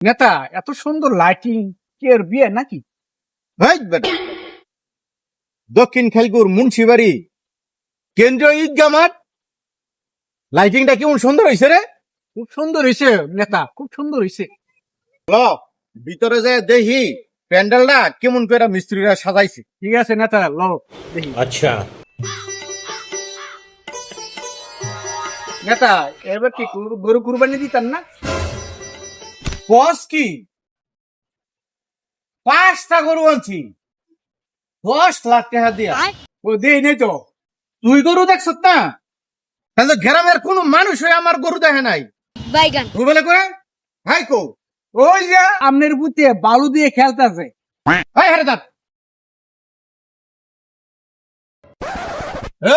নেতা এত সুন্দর লাইটিং কি এর বিয়ে নাকি? দক্ষিণ খেলকুর মুন্সিবাড়ি কেন্দ্রীয় ঈদগাহ মাঠ, লাইটিংটা কেমন সুন্দর হয়েছে রে। খুব সুন্দর হয়েছে নেতা, খুব সুন্দর হয়েছে। ভিতরে যায় দেখি প্যান্ডেলটা কেমন করে মিস্ত্রিরা সাজাইছে। ঠিক আছে নেতা, ল দেখি। अच्छा নেতা এবার কি গরু কুরবানি দিতেন না? বস কি 5টা গরু আনছি 10 লাখ টাকা দিয়া। ও দেই নেই তো। তুই গরু দেখছ না? তাহলে গ্রামের কোন মানুষ হয়ে আমার গরু দেখে নাই। বাইগান তুই বলে করে হাই কো ওই যে আমনের বুতে বালু দিয়ে খেলতেছে। হাই হারে দাঁত।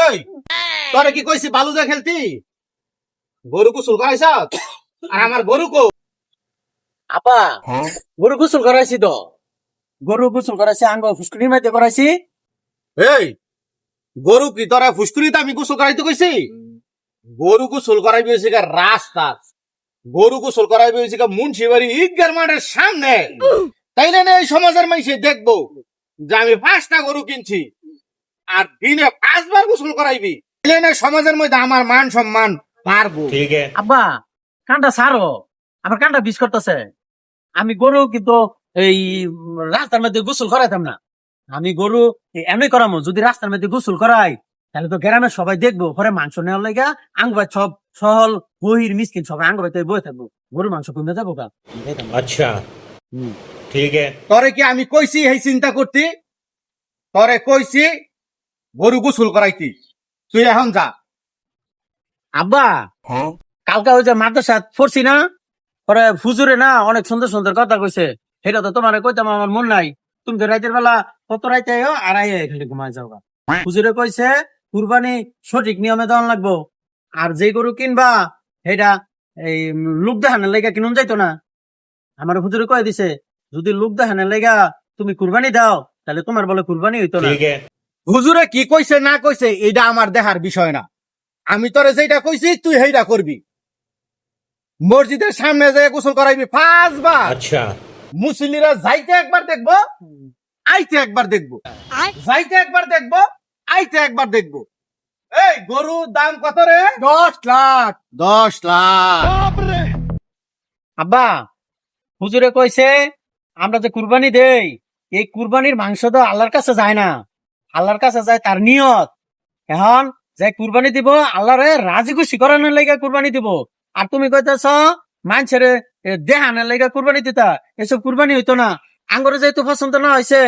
এই তোরে কি কইছি বালু দিয়ে খেলতি? গরু গোসল করাইছ আর আমার গরু কো? আপা গরু গোসল করাইছি তো, গরু গোসল করাইছি, আঙ্গ ফুসকুনির মধ্যে করাইছি। এই গরু কি তোরা ফুসকুরিতে আমি গোসল করাইতে কইছি? গরু গোসল করাইবে হইছে রাস্তা, গরু গোসল করাইবে হইছে মুন্সিবাড়ি ঈদগাহ মাঠের সামনে। তাইলে না এই সমাজের মানুষে দেখবো যে আমি 5টা গরু কিনছি আর দিনে 5 বার গোসল করাইবি। তাইলে না সমাজের মধ্যে আমার মান সম্মান পারবো। ठीक है আব্বা কানটা সারো, আমার কানটা বিষ করতেছে। আমি গরু কিন্তু এই রাস্তার মধ্যে গোসল করাইতাম না। আমি গরু এমনি করামো, যদি রাস্তার মধ্যে গোসল করাই তাহলে তো গ্রামের সবাই দেখবো, পরে মাংস নেওয়ার লেগা আঙ্গবাই সব সহল বহির মিসকিন সবাই আঙ্গবাই বয়ে থাকবো, গরুর মাংস কমে যাবো গা। अच्छा ठीक है তরে কি আমি কইছি এই চিন্তা করতি? তরে কইছি গরু গোসল করাইতি, তুই এখন যা। আব্বা কালকে ওই যে মাদ্রাসা পড়ছি না, পরে ফুজুরে না অনেক সুন্দর সুন্দর কথা কইছে, সেটা তো তোমার কইতাম আমার মন নাই। তুমি তো রাতের বেলা কত রাইতে আর খালি ঘুমাই যাও। ফুজুরে কইছে কুরবানি সঠিক নিয়মে দেওয়া লাগবো, আর যে গরু কিনবা সেটা এই লোক দেখানোর লেগা কিনুন যাইতো না। আমার হুজুরে কয়ে দিছে যদি লোক দেখানোর লেগা তুমি কুরবানি দাও তাহলে তোমার বলে কুরবানি হইতো না। ठीक है হুজুরে কি কইছে না কইছে এটা আমার দেখার বিষয় না। আমি তোরে যেটা কইছি তুই সেইটা করবি। মসজিদের সামনে যে গোসল করাইবি 5 বার। अच्छा মুসল্লিরা যাইতে একবার দেখবো, আইতে একবার দেখবো, যাইতে একবার দেখবো, আইতে একবার দেখবো। এই গরু দাম কত রে? 10 লাখ। 10 লাখ। আব্বা হুজুরে কইছে আমরা যে কুরবানি দেই এই কুরবানির মাংস তো আল্লাহর কাছে যায় না, আল্লাহর কাছে যায় তার নিয়ত। এখন যে কুরবানি দিব আল্লাহরে রাজি খুশি করানোর লেগে কুরবানি দিব, আর তুমি কইতেছ মানুষের দেহানোর লেগে কুরবানি দিতা, এসব কুরবানি হইতো না। আঙ্গরে যেহেতু পছন্দ না হয়েছে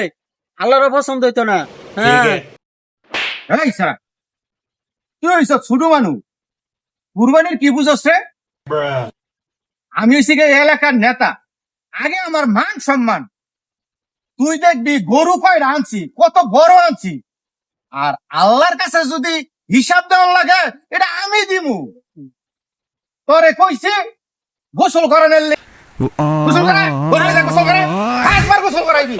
আল্লাহরও পছন্দ হইতো না। ठीक है এই স্যার তুই হইছ ছোট মানুষ, কুরবানির কি বুঝছ রে? আমি হইছি গে এলাকার নেতা, আগে আমার মান সম্মান। তুই দেখবি গরু কয়টা আনছি, কত বড় আনছি, আর আল্লাহর কাছে যদি হিসাব দেওয়ার লাগে এটা আমি দিমু। তোরে কইছি গোসল করানোর গোসল করা, গোসল করা, 5 বার গোসল করাইবি।